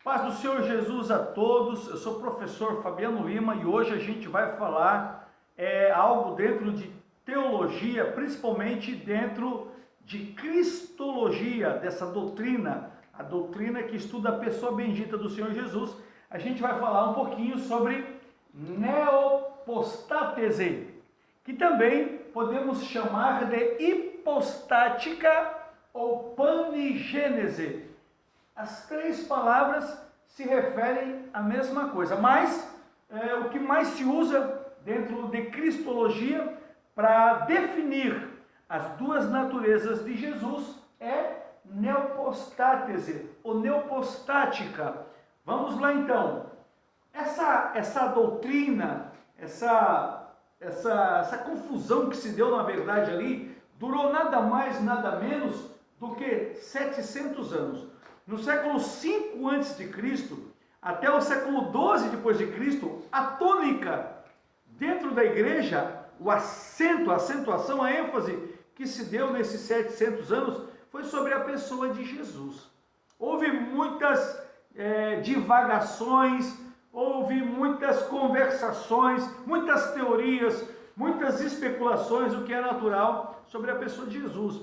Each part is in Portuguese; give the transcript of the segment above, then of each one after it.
Paz do Senhor Jesus a todos. Eu sou o professor Fabiano Lima e hoje a gente vai falar algo dentro de teologia, principalmente dentro de cristologia, dessa doutrina, a doutrina que estuda a pessoa bendita do Senhor Jesus. A gente vai falar um pouquinho sobre neopostátese, que também podemos chamar de hipostática ou panigênese. As três palavras se referem à mesma coisa, mas o que mais se usa dentro de cristologia para definir as duas naturezas de Jesus é neopostátese ou neopostática. Vamos lá então. Essa doutrina, essa confusão que se deu na verdade ali, durou nada mais, nada menos do que 700 anos. No século 5 a.C., até o século 12 depois de Cristo, a tônica dentro da igreja, o acento, a acentuação, a ênfase que se deu nesses 700 anos foi sobre a pessoa de Jesus. Houve muitas divagações, houve muitas conversações, muitas teorias, muitas especulações, o que é natural, sobre a pessoa de Jesus.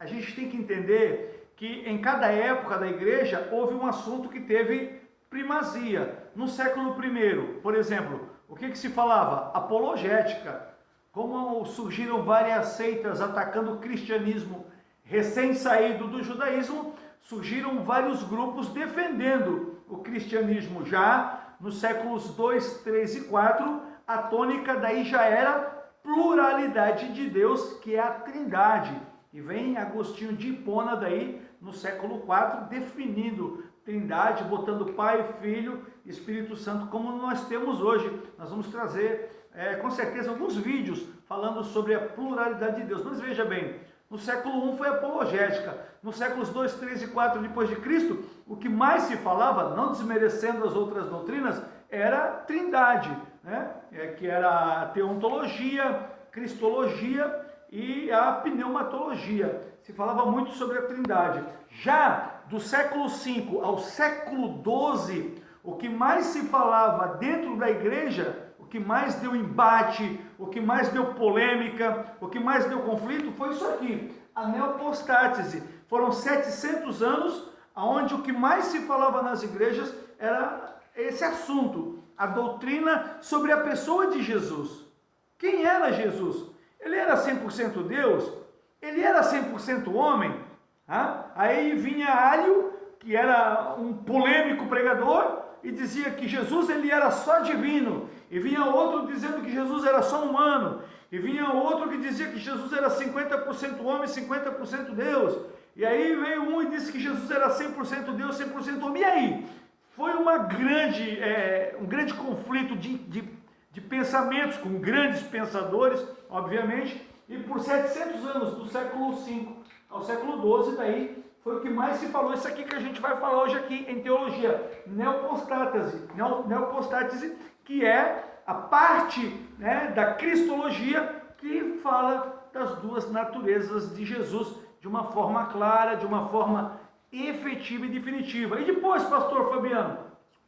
A gente tem que entender que em cada época da igreja houve um assunto que teve primazia. No século I, por exemplo, o que se falava? Apologética. Como surgiram várias seitas atacando o cristianismo recém-saído do judaísmo, surgiram vários grupos defendendo o cristianismo. Já nos séculos 2, 3 e 4, a tônica daí já era pluralidade de Deus, que é a Trindade. E vem Agostinho de Hipona daí, no século IV, definindo Trindade, botando Pai, Filho e Espírito Santo, como nós temos hoje. Nós vamos trazer, com certeza, alguns vídeos falando sobre a pluralidade de Deus. Mas veja bem, no século I foi apologética. Nos séculos 2, 3 e 4 depois de Cristo, o que mais se falava, não desmerecendo as outras doutrinas, era Trindade, né? Que era a teontologia, cristologia e a pneumatologia. Se falava muito sobre a Trindade. Já do século V ao século XII, o que mais se falava dentro da igreja, o que mais deu embate, o que mais deu polêmica, o que mais deu conflito, foi isso aqui, a neopostátese. Foram 700 anos onde o que mais se falava nas igrejas era esse assunto, a doutrina sobre a pessoa de Jesus. Quem era Jesus? Ele era 100% Deus? Ele era 100% homem? Aí vinha Ario, que era um polêmico pregador, e dizia que Jesus ele era só divino. E vinha outro dizendo que Jesus era só humano. E vinha outro que dizia que Jesus era 50% homem e 50% Deus. E aí veio um e disse que Jesus era 100% Deus, 100% homem. E aí? Foi um grande conflito de pensamentos, com grandes pensadores, obviamente, e por 700 anos, do século V ao século XII, daí foi o que mais se falou. Isso aqui que a gente vai falar hoje aqui em teologia, neopostátese, que é a parte, da cristologia que fala das duas naturezas de Jesus de uma forma clara, de uma forma efetiva e definitiva. E depois, pastor Fabiano,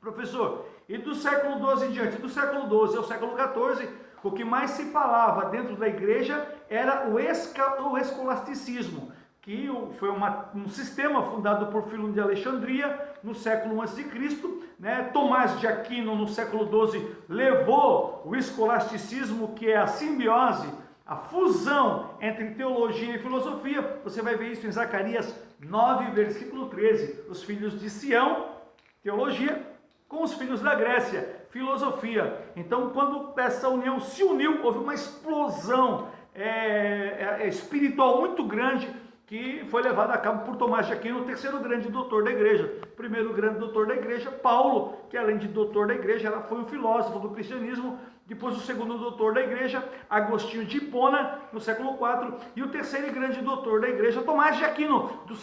professor, e do século XII em diante, do século XII ao século XIV, o que mais se falava dentro da igreja era o escolasticismo, que foi um sistema fundado por Filon de Alexandria no século I a.C., Tomás de Aquino no século XII levou o escolasticismo, que é a simbiose, a fusão entre teologia e filosofia. Você vai ver isso em Zacarias 9, versículo 13. Os filhos de Sião, teologia, com os filhos da Grécia, filosofia. Então, quando essa união se uniu, houve uma explosão espiritual muito grande, que foi levada a cabo por Tomás de Aquino, o terceiro grande doutor da igreja. O primeiro grande doutor da igreja, Paulo, que além de doutor da igreja, foi um filósofo do cristianismo. Depois o segundo doutor da igreja, Agostinho de Hipona, no século IV. E o terceiro grande doutor da igreja, Tomás de Aquino, no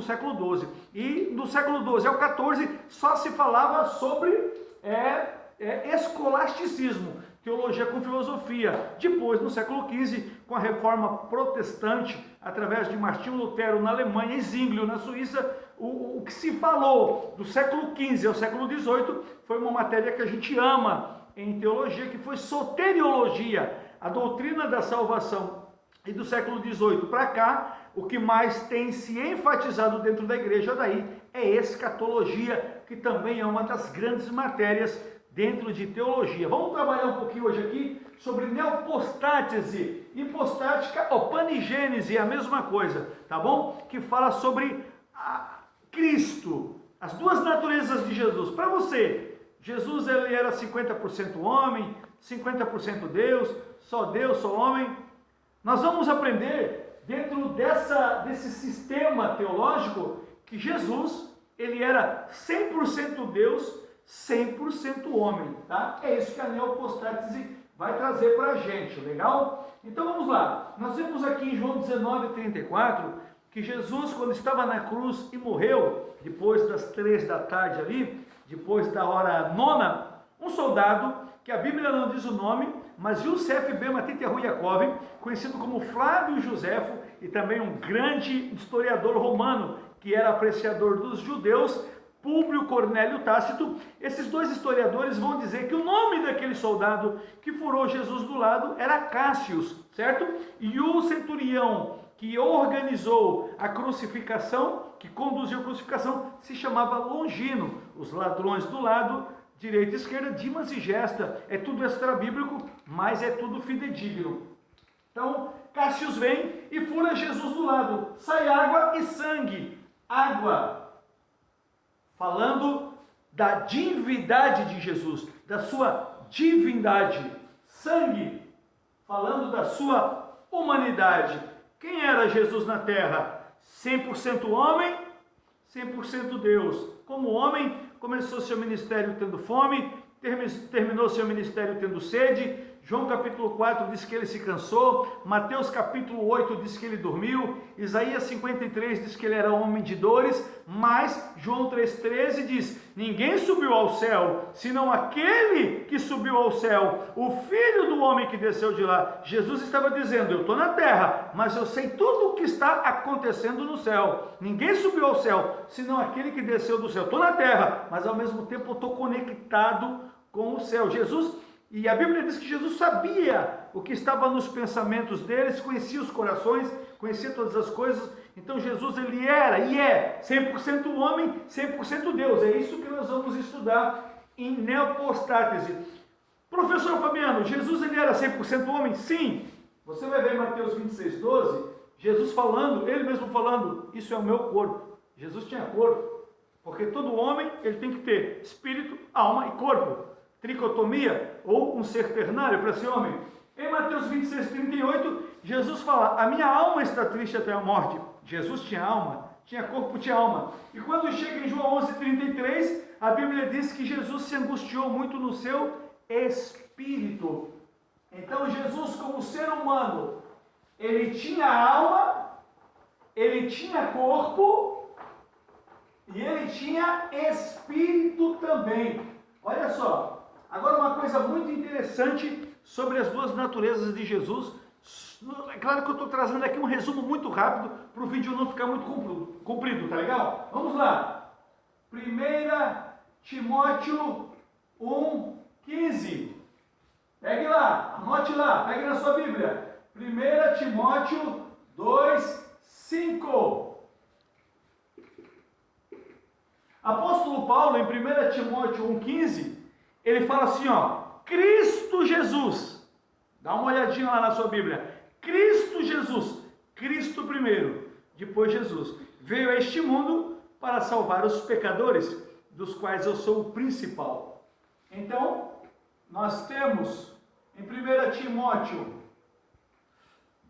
século XII. E do século XII ao XIV só se falava sobre escolasticismo, teologia com filosofia. Depois, no século XV, com a reforma protestante, através de Martinho Lutero na Alemanha e Zwinglio na Suíça, o que se falou do século XV ao século XVIII foi uma matéria que a gente ama em teologia, que foi soteriologia, a doutrina da salvação. E do século XVIII para cá, o que mais tem se enfatizado dentro da igreja daí é escatologia, que também é uma das grandes matérias dentro de teologia. Vamos trabalhar um pouquinho hoje aqui sobre neopostátese, hipostática ou panigênese, é a mesma coisa, tá bom? Que fala sobre Cristo, as duas naturezas de Jesus. Para você, Jesus ele era 50% homem, 50% Deus, só homem. Nós vamos aprender dentro desse sistema teológico que Jesus ele era 100% Deus, 100% homem, tá? É isso que a neopostátese vai trazer para a gente, legal? Então vamos lá, nós vemos aqui em João 19:34, que Jesus, quando estava na cruz e morreu, depois das 3 da tarde ali, depois da hora 9, um soldado, que a Bíblia não diz o nome, mas Yosef ben Matityahu Yaakov, conhecido como Flávio Josefo, e também um grande historiador romano, que era apreciador dos judeus, Públio Cornélio Tácito, esses dois historiadores vão dizer que o nome daquele soldado que furou Jesus do lado era Cássius, certo? E o centurião que organizou a crucificação, que conduziu a crucificação, se chamava Longino. Os ladrões do lado, direita e esquerda, Dimas e Gesta. É tudo extra-bíblico, mas é tudo fidedigno. Então, Cássius vem e fura Jesus do lado. Sai água e sangue. Água, falando da divindade de Jesus, da sua divindade. Sangue, falando da sua humanidade. Quem era Jesus na terra? 100% homem, 100% Deus. Como homem, começou seu ministério tendo fome, terminou seu ministério tendo sede. João capítulo 4 diz que ele se cansou, Mateus capítulo 8 diz que ele dormiu, Isaías 53 diz que ele era homem de dores, mas João 3,13 diz: ninguém subiu ao céu, senão aquele que subiu ao céu, o Filho do homem que desceu de lá. Jesus estava dizendo: eu estou na terra, mas eu sei tudo o que está acontecendo no céu. Ninguém subiu ao céu, senão aquele que desceu do céu. Estou na terra, mas ao mesmo tempo eu estou conectado com o céu. E a Bíblia diz que Jesus sabia o que estava nos pensamentos deles, conhecia os corações, conhecia todas as coisas. Então Jesus ele era e é 100% homem, 100% Deus. É isso que nós vamos estudar em neopostátese. Professor Fabiano, Jesus ele era 100% homem? Sim. Você vai ver em Mateus 26:12, Jesus falando, ele mesmo falando: isso é o meu corpo. Jesus tinha corpo, porque todo homem ele tem que ter espírito, alma e corpo. Tricotomia, ou um ser ternário para esse homem. Em Mateus 26:38, Jesus fala: a minha alma está triste até a morte. Jesus tinha alma, tinha corpo, tinha alma. E quando chega em João 11:33, a Bíblia diz que Jesus se angustiou muito no seu espírito. Então Jesus, como ser humano, ele tinha alma, ele tinha corpo e ele tinha espírito também. Olha só. Agora, uma coisa muito interessante sobre as duas naturezas de Jesus. É claro que eu estou trazendo aqui um resumo muito rápido para o vídeo não ficar muito comprido, tá legal? Vamos lá. 1 Timóteo 1,15. Pegue lá, anote lá, pegue na sua Bíblia. 1 Timóteo 2,5. Apóstolo Paulo, em 1 Timóteo 1,15, ele fala assim, ó: Cristo Jesus, dá uma olhadinha lá na sua Bíblia, Cristo Jesus, Cristo primeiro, depois Jesus, veio a este mundo para salvar os pecadores, dos quais eu sou o principal. Então, nós temos em 1 Timóteo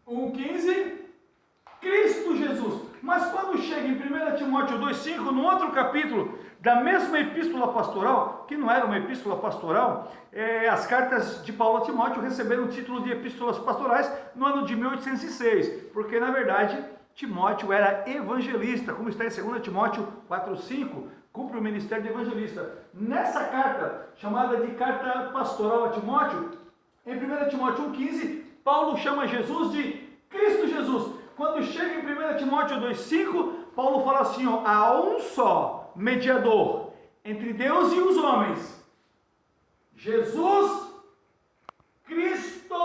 1,15, Cristo Jesus. Mas quando chega em 1 Timóteo 2,5, no outro capítulo da mesma epístola pastoral, que não era uma epístola pastoral, as cartas de Paulo a Timóteo receberam o título de epístolas pastorais no ano de 1806, porque na verdade Timóteo era evangelista, como está em 2 Timóteo 4,5, cumpre o ministério de evangelista. Nessa carta, chamada de carta pastoral a Timóteo, em 1 Timóteo 1,15, Paulo chama Jesus de Cristo Jesus. Quando chega em 1 Timóteo 2,5, Paulo fala assim, ó, há um só mediador entre Deus e os homens, Jesus Cristo,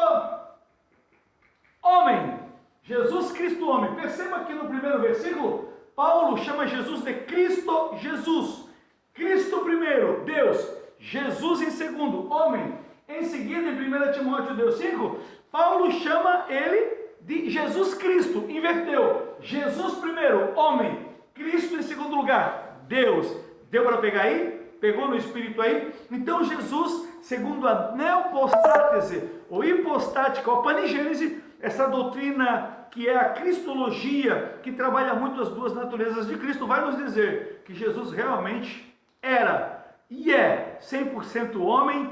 homem. Jesus Cristo, homem. Perceba que no primeiro versículo, Paulo chama Jesus de Cristo Jesus. Cristo primeiro, Deus. Jesus em segundo, homem. Em seguida, em 1 Timóteo 2,5, Paulo chama ele de Jesus Cristo. Inverteu. Jesus primeiro, homem. Cristo em segundo lugar, Deus. Deu para pegar aí? Pegou no espírito aí? Então Jesus, segundo a neopostátese, ou hipostática, ou panigênese, essa doutrina que é a cristologia, que trabalha muito as duas naturezas de Cristo, vai nos dizer que Jesus realmente era e é 100% homem,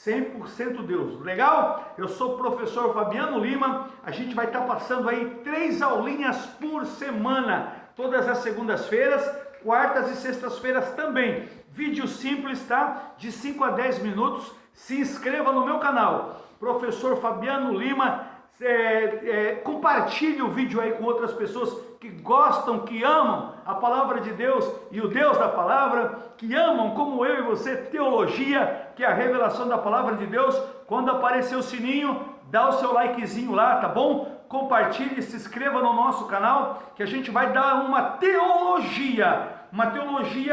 100% Deus. Legal? Eu sou o professor Fabiano Lima, a gente vai estar passando aí 3 aulinhas por semana, todas as segundas-feiras, quartas e sextas-feiras também. Vídeo simples, tá? De 5 a 10 minutos. Se inscreva no meu canal, professor Fabiano Lima. Compartilhe o vídeo aí com outras pessoas que gostam, que amam a palavra de Deus e o Deus da palavra, que amam, como eu e você, teologia, que é a revelação da palavra de Deus. Quando aparecer o sininho, dá o seu likezinho lá, tá bom? Compartilhe, se inscreva no nosso canal, que a gente vai dar uma teologia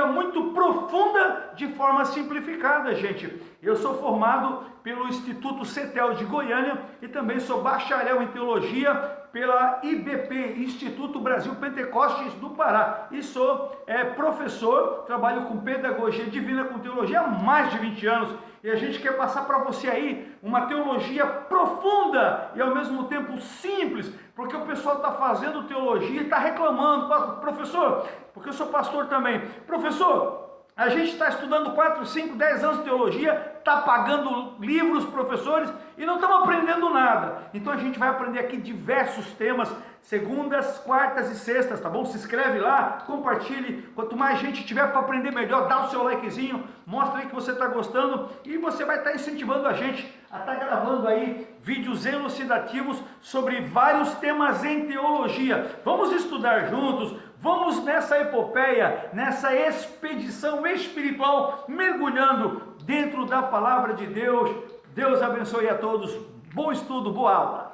muito profunda, de forma simplificada, gente. Eu sou formado pelo Instituto CETEL de Goiânia e também sou bacharel em teologia pela IBP, Instituto Brasil Pentecostes do Pará. E sou professor, trabalho com pedagogia divina, com teologia há mais de 20 anos. E a gente quer passar para você aí uma teologia profunda e ao mesmo tempo simples, porque o pessoal está fazendo teologia e está reclamando, professor, porque eu sou pastor também, professor, a gente está estudando 4, 5, 10 anos de teologia, está pagando livros, professores, e não estamos aprendendo nada. Então a gente vai aprender aqui diversos temas, segundas, quartas e sextas, tá bom? Se inscreve lá, compartilhe. Quanto mais gente tiver para aprender melhor, dá o seu likezinho, mostra aí que você está gostando, e você vai estar incentivando a gente a estar gravando aí vídeos elucidativos sobre vários temas em teologia. Vamos estudar juntos. Vamos nessa epopeia, nessa expedição espiritual, mergulhando dentro da palavra de Deus. Deus abençoe a todos. Bom estudo, boa aula.